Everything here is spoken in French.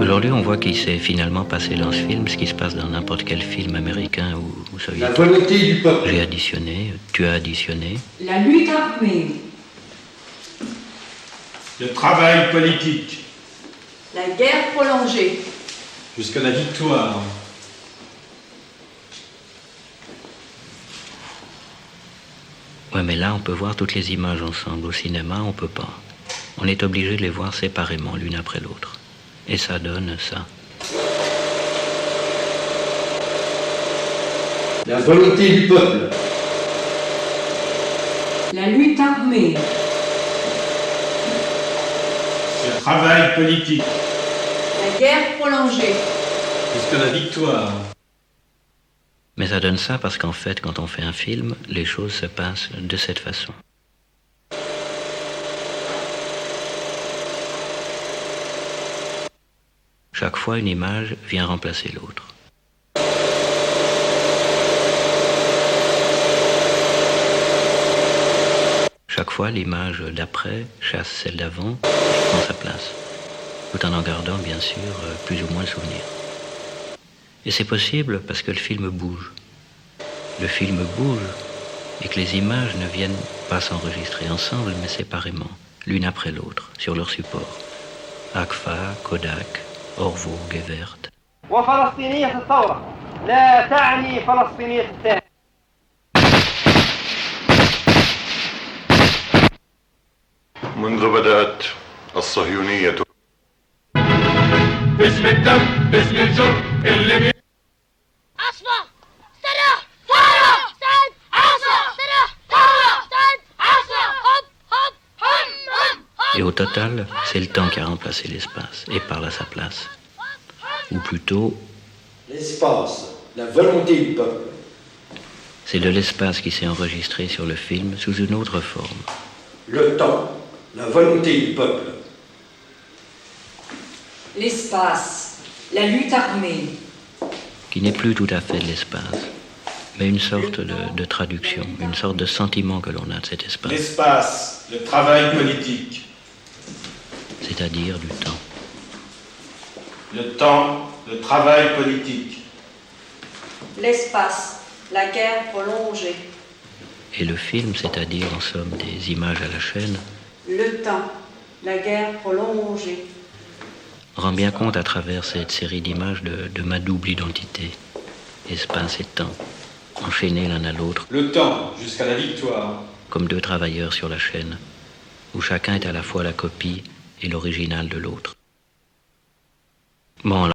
Aujourd'hui, on voit qu'il s'est finalement passé dans ce film ce qui se passe dans n'importe quel film américain ou soviétique. La volonté du peuple. J'ai additionné, tu as additionné. La lutte armée. Le travail politique. La guerre prolongée. Jusqu'à la victoire. Ouais, mais là, on peut voir toutes les images ensemble. Au cinéma, on peut pas. On est obligé de les voir séparément, l'une après l'autre. Et ça donne ça. La volonté du peuple. La lutte armée. Le travail politique. La guerre prolongée. Jusqu'à la victoire. Mais ça donne ça parce qu'en fait, quand on fait un film, les choses se passent de cette façon. Chaque fois, une image vient remplacer l'autre. Chaque fois, l'image d'après chasse celle d'avant et prend sa place, tout en gardant, bien sûr, plus ou moins le souvenir. Et c'est possible parce que le film bouge. Le film bouge et que les images ne viennent pas s'enregistrer ensemble, mais séparément, l'une après l'autre, sur leur support. Agfa, Kodak, Orvo, Gevert. وفلسطينية الثورة لا تعني فلسطينية الثاني. منذ بدأت الصهيونية باسم الدم باسم الجرم اللي أصبح سلاح ثورة سد أصبح سلاح ثورة سد أصبح هب هب هم هم. Et au total, c'est le temps qui a remplacé l'espace et parle à sa place. Ou plutôt, L'espace. La volonté du peuple. c'est de l'espace qui s'est enregistré sur le film sous une autre forme. Le temps. La volonté du peuple. L'espace. La lutte armée. Qui n'est plus tout à fait de l'espace, mais une sorte de traduction, une sorte de sentiment que l'on a de cet espace, L'espace, le travail politique. c'est-à-dire du temps. Le temps, le travail politique. L'espace. La guerre prolongée. Et le film, c'est-à-dire en somme des images à la chaîne, Le temps. La guerre prolongée. rend bien compte à travers cette série d'images de ma double identité, espace et temps, enchaînés l'un à l'autre, Le temps, jusqu'à la victoire. comme deux travailleurs sur la chaîne, où chacun est à la fois la copie et l'original de l'autre. Bon,